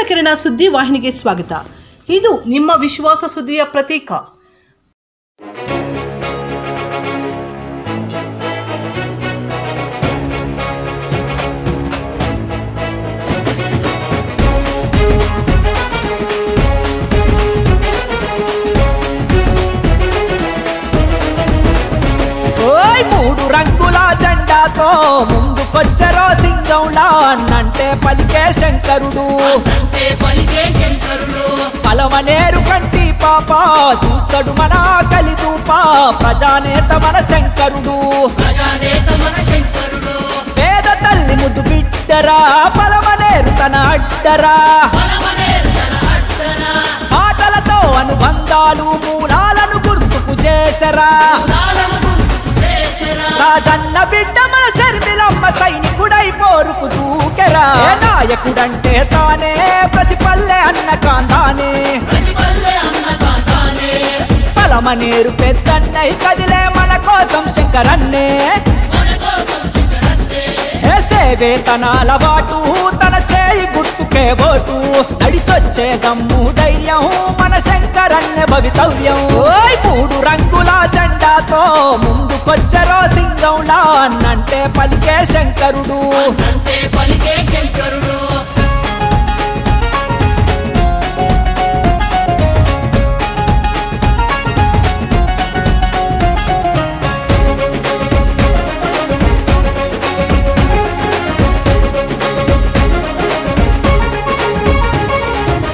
ಕಿರಣ ಸುದ್ದಿ ವಾಹಿನಿಗೆ ಸ್ವಾಗತ. ಇದು ನಿಮ್ಮ ವಿಶ್ವಾಸ ಸುದ್ದಿಯ ಪ್ರತೀಕ. మూడు రంగుల జెండాతో ముందుకొచ్చరో సింగంలా అన్నంటే పలికే శంకరుడు. పలమనేరు కంటి పాప చూస్తాడు మన కలిదూప ప్రజానేత మన శంకరుడు. పేద తల్లి ముద్దు బిడ్డరా పలమనేరు తన అడ్డరా. మాటలతో అనుబంధాలు మూలాలను గుర్తుకు చేసరా. రాజన్న బిడ్డ మన శర్మిలమ్మ సైనికుడై పోరుకు దూకెరా. నాయకుడంటే తానే ప్రతి పల్లె అన్న కాందానే. పలమనేరు పెద్దన్నై కదిలే మన కోసం శంకరన్నే. వేతనాల బాటు తన చేయి గుర్తుకే ఓటు. నడిచొచ్చే దమ్ము ధైర్యం మన శంకరన్నే భవితవ్యం. మూడు రంగుల జెండాతో ముందుకొచ్చరో సింగంలా అన్నంటే పలికే శంకరుడు.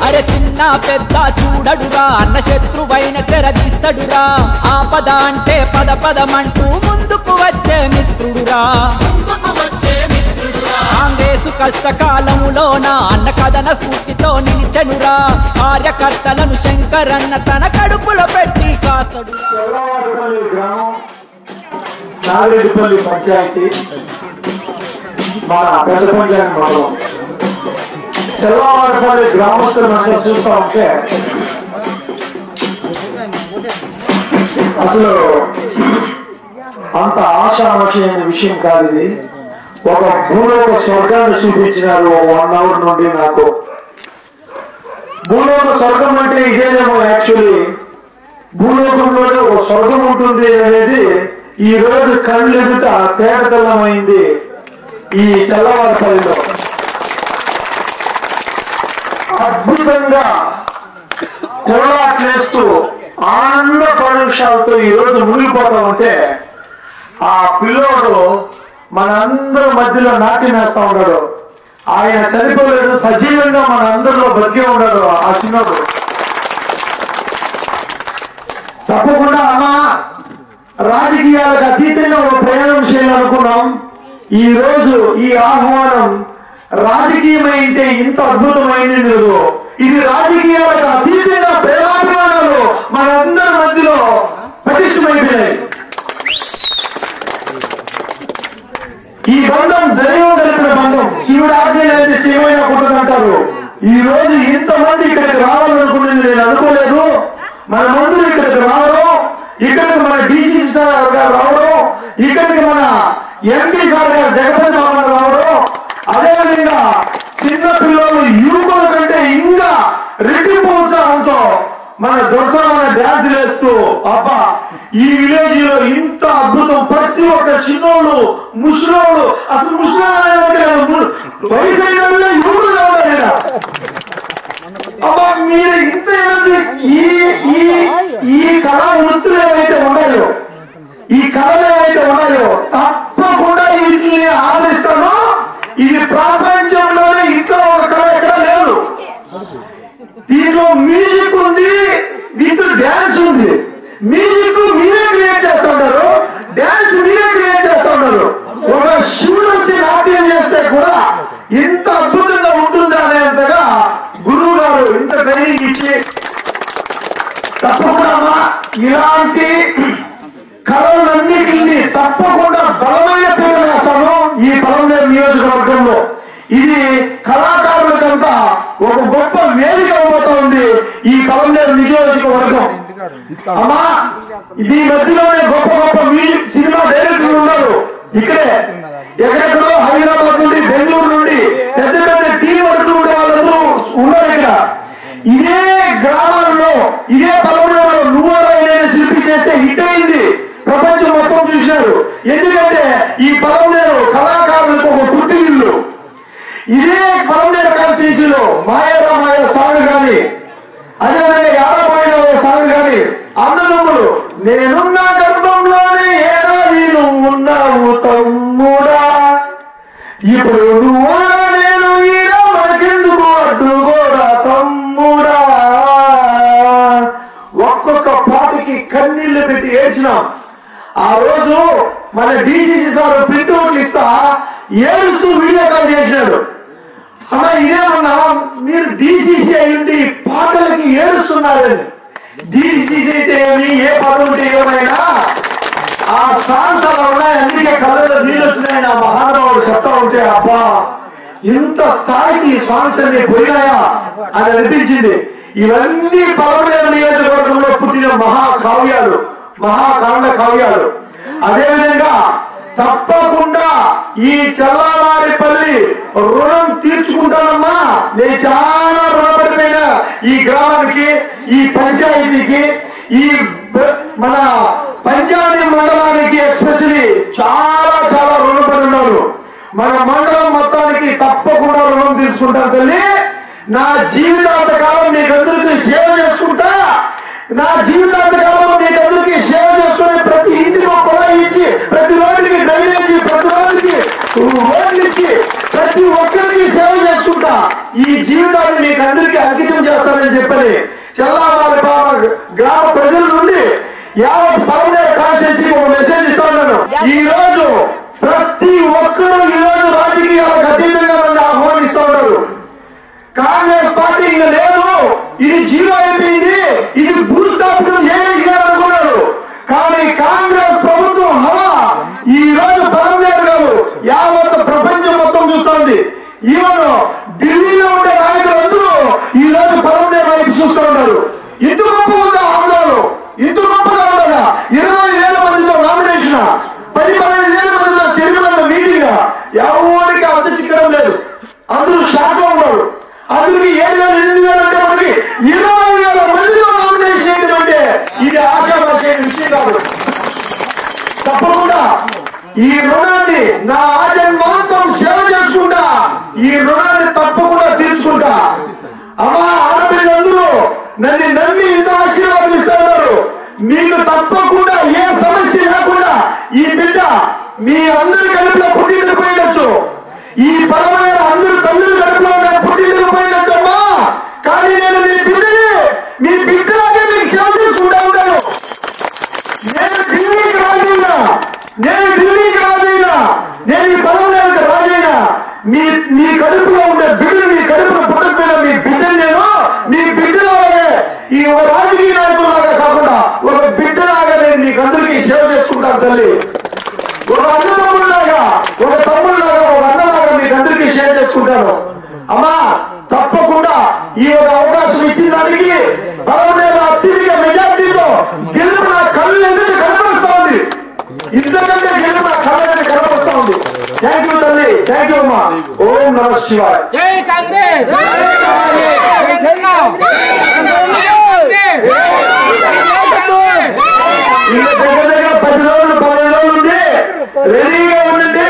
అరే చిన్న పెద్ద చూడడురా అన్న శత్రువైన చెరదీస్తాడురా. ఆపద అంటే పద పదమంటూ ముందుకు వచ్చే మిత్రుడురా. కాంగ్రెసు కష్టకాలములోన అన్న కథన స్ఫూర్తితో నిలిచెనురా. కార్యకర్తలను శంకరన్న తన కడుపులో పెట్టి కాస్తాడు. నాగరెడ్డిపల్లి పంచాయతీ మన పెద్ద పంచాయతీ మండలం చెల్లవాడపల్లి గ్రామస్తులంతా చూస్తా ఉంటే అసలు అంత ఆశామషమైన విషయం కాదు ఇది. ఒక భూలోక స్వర్గాన్ని చూపించినారు 1 hour నుండి నాకు. భూలోక స్వర్గం అంటే ఇదేనేమో. యాక్చువల్లీ భూలోకంలోనే ఒక స్వర్గం ఉంటుంది అనేది ఈ రోజు కళ్ళు ఎదుట తేటతెల్లమైంది ఈ చెల్లవాడపల్లిలో. అద్భుతంగా కొలాట్లేస్తూ ఆనంద పరుషాలతో ఈ రోజు మునిగిపోతా ఉంటే ఆ పిల్లోడు మనందరి మధ్యలో నాట్యం వేస్తా ఉన్నాడు. ఆయన చనిపోలేదు, సజీవంగా మన అందరిలో బతికే ఉన్నాడు ఆ చిన్నోడు. తప్పకుండా అమ్మా రాజకీయాలకు అతీతంగా ఒక ప్రయాణం చేయాలనుకున్నాం. ఈ రోజు ఈ ఆహ్వానం రాజకీయమైంటే ఇంత అద్భుతమైంది లేదు. ఇది రాజకీయాలకు అతీతంగా ప్రేమాభిమానాలు మనందరి మధ్యలో పటిష్టమైపోయాయి. ఈ బంధం దైవం కలిపిన బంధం. శివుడు ఆజ్ఞ లేని శివైన కుట్టదంటారు. ఈ రోజు ఇంతమంది ఇక్కడికి రావాలనుకునేది నేను అనుకోలేదు. మన మందులు ఇక్కడికి రావడం, ఇక్కడికి మన డిసిసి సార్ గారు రావడం, ఇక్కడికి మన ఎంపీ సార్ గారు జగపతి బాబు రావడం, అదేవిధంగా చిన్న పిల్లలు యువకుల కంటే ఇంకా రెట్టింపు ఉత్సాహంతో మన దొరసమైన డ్యాన్స్ వేస్తూ అబ్బా ఈ విలేజ్ లో ఇంత అద్భుతం. ప్రతి ఒక్క చిన్నోళ్ళు ముసలోళ్ళు, అసలు ముసలి వయసు అయిన యువకులు కావాలి. అబ్బా మీరు ఇంత ఈ కళా వృత్తులు ఏవైతే ఉన్నాయో, ఈ కళలు ఏవైతే ఉన్నాయో తప్పకుండా వీటిని ఆదరిస్తాను. ఇది ప్రపంచంలోనే ఇట్లా ఒక కళ ఎక్కడ లేదు. దీంట్లో మ్యూజిక్ ఉంది, విత్ డ్యాన్స్ ఉంది. మ్యూజిక్ మీరే క్రియేట్ చేస్తున్నారు, డ్యాన్స్ మీరే క్రియేట్ చేస్తున్నారు. ఒక శివుడు వచ్చి నాట్యం చేస్తే కూడా ఇంత అద్భుతంగా ఉంటుంది అనేంతగా గురువు గారు ఇంత ట్రైనింగ్ ఇచ్చి తప్పకుండా ఇలాంటి కళలన్నిటిని తప్పకుండా బలమైన పేరు వేస్తాను ఈ పలమనేరు నియోజకవర్గంలో. ఇది కళాకారులకంతా ఒక గొప్ప వేదిక అవబోతా ఉంది ఈ పలమనేరు నియోజకవర్గం. అమ్మా ఈ మధ్యలోనే గొప్ప గొప్ప సినిమా డైరెక్టర్లు ఉన్నారు. ఇక్కడే ఎక్కడెక్కడో హైదరాబాద్ నుండి, బెంగళూరు నుండి పెద్ద పెద్ద టీం వరకు ఉండే వాళ్ళందరూ ఉన్నారు. బీసీలో మాయరా మాయ సాంగ్ కానీ, అదేవిధంగా యాడపోయిన సాంగ్ కానీ, అన్నదమ్ములు నేనున్న గర్భంలోనే ఏడాది నువ్వు ఉన్నావు తమ్ముడా, ఇప్పుడు నువ్వు నేను ఈడ మనకెందుకు అడ్డు కూడా తమ్ముడా. ఒక్కొక్క పాటకి కన్నీళ్లు పెట్టి ఏడ్చినాం. ఆ రోజు మన డిసిసి సార్ ప్రింట్ అవుట్లు ఇస్తా ఏడుస్తూ వీడియో కాల్ చేసినాడు. అలా ఇదేమన్నా మీరు డిసిసి అయ్యింది పాటలకి ఏడుస్తున్నారని. డిసిసి అయితే ఏమి, ఏ పదం ఉంటే ఏమైనా ఆ సాంగ్స్ అలా ఉన్నాయి, అందుకే కళ్ళలో నీళ్ళు వచ్చినాయి. నా మహానుభావుడు చెప్తా ఉంటే అబ్బా ఇంత స్థాయికి ఈ సాంగ్స్ అన్ని పోయినాయా అని అనిపించింది. ఇవన్నీ పలమనేరు నియోజకవర్గంలో పుట్టిన మహాకావ్యాలు, మహాకాండ కావ్యాలు. అదేవిధంగా తప్పకుండా ఈ చల్లామారిపల్లి రుణం తీర్చుకుంటానమ్మా. నేను చాలా రుణపడిపోయినా ఈ గ్రామానికి, ఈ పంచాయతీకి, ఈ మన పంచాయతీ మండలానికి ఎస్పెషలీ చాలా చాలా రుణపడి ఉన్నారు. మన మండలం మొత్తానికి తప్పకుండా రుణం తీసుకుంటాను తల్లి. నా జీవితాంతకాలం మీకందరికీ సేవ చేసుకుంటా, నా జీవితాంతకాలంలో మీకందరికీ సేవ చేసుకుని ప్రతి ఇంటికి ఒక కుళాయి ఇచ్చి, ప్రతి రోడ్డుకి డ్రైనేజీ, ప్రతి రోడ్డుకి రోడ్లు ఇచ్చి ప్రతి ఒక్కరికి సేవ చేసుకుంటా. ఈ జీవితాన్ని మీకు అందరికీ అంకితం చేస్తానని చెప్పని చల్లామారి గ్రామ ప్రజల నుండి యావత్ పలమనేరు కాన్స్టిట్యున్సీకి ఒక మెసేజ్ ఇస్తా ఉన్నాను. ఈ రోజు ప్రతి ఒక్కరూ ఈ రోజు రాజకీయాలకు అతీతంగా నన్ను ఆహ్వానిస్తూ ఉన్నారు. కాంగ్రెస్ పార్టీ ఇంకా లేదు, ఇది జీరో అయిపోయింది, ఇది భూస్థాపితం చేయాలనుకున్నారు. కానీ కాంగ్రెస్ ప్రభుత్వం హవా ఈ రోజు పలమనేరు కాదు, యావత్ ప్రపంచం మొత్తం చూస్తోంది. ఈవెన్ ఢిల్లీలో ఉండే నాయకులందరూ ఈ రోజు పలమనేరు వైపు చూస్తూ ఉన్నారు. ఇంత గొప్ప ఉందా ఆందోళన, ఇంత గొప్పగా ఉండదా? 20,000 మందితో నామినేషన్, 10-15,000 మందితో సిరిమల మీటింగ్, ఎవరికి అంత చిక్కడం లేదు. అందరూ షాక్ లో ఉన్నారు. అందరికి 7,000-8,000 అంటే మనకి 20,000 మందితో నామినేషన్ ఏంటంటే ఇది ఆశామాషి విషయం కాదు. తప్పకుండా ఈ రుణాన్ని నా ఆజన్మాంతం సేవ చేసుకుంటా, ఈ రుణాన్ని తప్పకుండా తీర్చుకుంటా. అమ్మా ఆడపిల్లలందరూ నన్ను నమ్మి ఇంత ఆశీర్వాదం ఇస్తా ఉన్నారు. మీకు తప్పకుండా ఏ సమస్య లేకుండా ఈ బిడ్డ మీ అందరి కడుపులో పుట్టింటికి పోయిండొచ్చు, ఈ పలమనేరు అందరూ తల్లుల కడుపులో పుట్టింటికి పోయిండొచ్చు అమ్మా. కానీ నేను మీ బిడ్డని మీ బిడ్డలాగే మీకు సేవ చేసుకుంటా ఉంటాను. నేను ఢిల్లీకి రాజైనా, నేను ఈ పలమనేరుకి రాజైనా, మీ కడుపులో ఉండే బిడ్డలు, మీ కడుపులో పుట్టకపోయిన మీ బిడ్డని నేను మీ బిడ్డలాగే, ఈ రాజకీయ నాయకులాగా కాకుండా ఒక బిడ్డలాగా నేను మీకు అందరికీ సేవ చేసుకుంటాను తల్లి. ఒక అన్నదమ్ముడిలాగా, ఒక తమ్ముడిలాగా, ఒక అన్నలాగా మీకు అందరికీ సేవ చేసుకుంటాను. అమ్మా తప్పకుండా ఈ ఒక అవకాశం ఇచ్చిన దానికి పలమనేరు అత్యధిక మెజార్టీతో గెలుపు నా కళ్ళు ఎదురు కనపరుస్తా ఉంది. ఇంతకంటే గెలుపు నా కళ్ళ ఎదురు కనపరుస్తా ఉంది. థ్యాంక్ యూ తల్లి, థ్యాంక్ యూ అమ్మా. ఓం నమః శివాయ. జై కాంగ్రెస్. దగ్గర దగ్గర 10 రోజులు 15 రోజులు ఉంది, రెడీగా ఉండండి.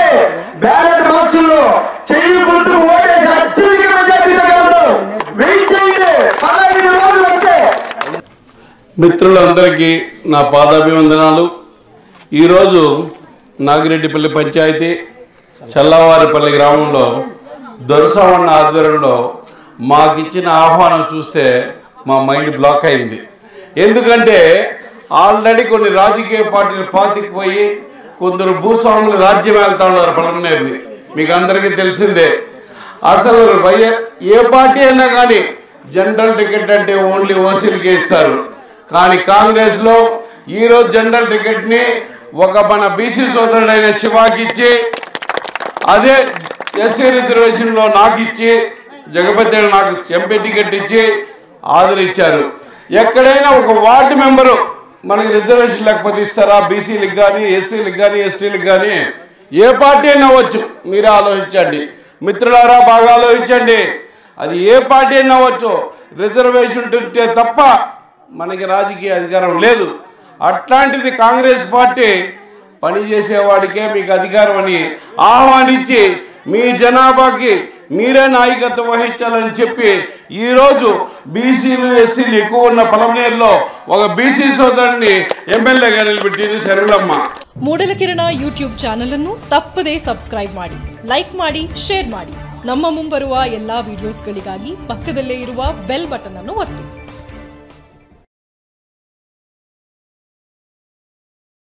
బ్యాలెట్ బాక్సుల్లో చెయ్యి గుర్తు ఓటేసి అత్యధిక మెజార్టీతో గెలుద్దాం. వెయిట్ చేయండి, 15 రోజులు అంతే. మిత్రులందరికీ నా పాదాభివందనాలు. ఈరోజు నాగిరెడ్డిపల్లి పంచాయతీ చల్లవారిపల్లి గ్రామంలో దొరసావన్న ఆధ్వర్యంలో మాకిచ్చిన ఆహ్వానం చూస్తే మా మైండ్ బ్లాక్ అయింది. ఎందుకంటే ఆల్రెడీ కొన్ని రాజకీయ పార్టీలు పాతికిపోయి కొందరు భూస్వాములు రాజ్యం వెళ్తా ఉన్నారు పలమనేరుని. మీకు అందరికీ తెలిసిందే. అసలు ఏ పార్టీ అయినా కానీ జనరల్ టికెట్ అంటే ఓన్లీ ఓసీలకే ఇస్తారు. కానీ కాంగ్రెస్లో ఈరోజు జనరల్ టికెట్ని ఒక మన బీసీ సోదరుడైన శివాకి ఇచ్చి, అదే ఎస్సీ రిజర్వేషన్లో నాకు ఇచ్చి, జగపతి నాకు ఎంపీ టికెట్ ఇచ్చి ఆదరించారు. ఎక్కడైనా ఒక వార్డు మెంబరు మనకి రిజర్వేషన్ లేకపోతే ఇస్తారా? బీసీలకు కానీ, ఎస్సీలకు కానీ, ఎస్టీలకు కానీ, ఏ పార్టీ అయినా అవ్వచ్చు. మీరే ఆలోచించండి మిత్రులారా, బాగా ఆలోచించండి. అది ఏ పార్టీ అయినా అవ్వచ్చు. రిజర్వేషన్ ఉంటే తప్ప మనకి రాజకీయ అధికారం లేదు. అట్లాంటిది కాంగ్రెస్ పార్టీ పనిచేసేవాడికే మీకు అధికారం అని ఆహ్వానించి మీ జనాభాకి మీరే నాయకత్వం వహించాలని చెప్పి ఈరోజు బీసీలు ఎస్సీలు ఎక్కువ ఉన్న పలమనేరులో ఒక బీసీ సోదరుని ఎమ్మెల్యేగా నిలబెట్టింది శర్మిలమ్మ. ಮೂಡಲ ಕಿರಣ ಯೂಟ್ಯೂಬ್ ಚಾನಲ್ ಅನ್ನು ತಪ್ಪದೇ ಸಬ್ಸ್ಕ್ರೈಬ್ ಮಾಡಿ, ಲೈಕ್ ಮಾಡಿ, ಶೇರ್ ಮಾಡಿ. ನಮ್ಮ ಮುಂಬರುವ ಎಲ್ಲಾ ವಿಡಿಯೋಸ್ಗಳಿಗಾಗಿ ಪಕ್ಕದಲ್ಲೇ ಇರುವ ಬೆಲ್ ಬಟನ್ ಅನ್ನು ಒತ್ತಿ.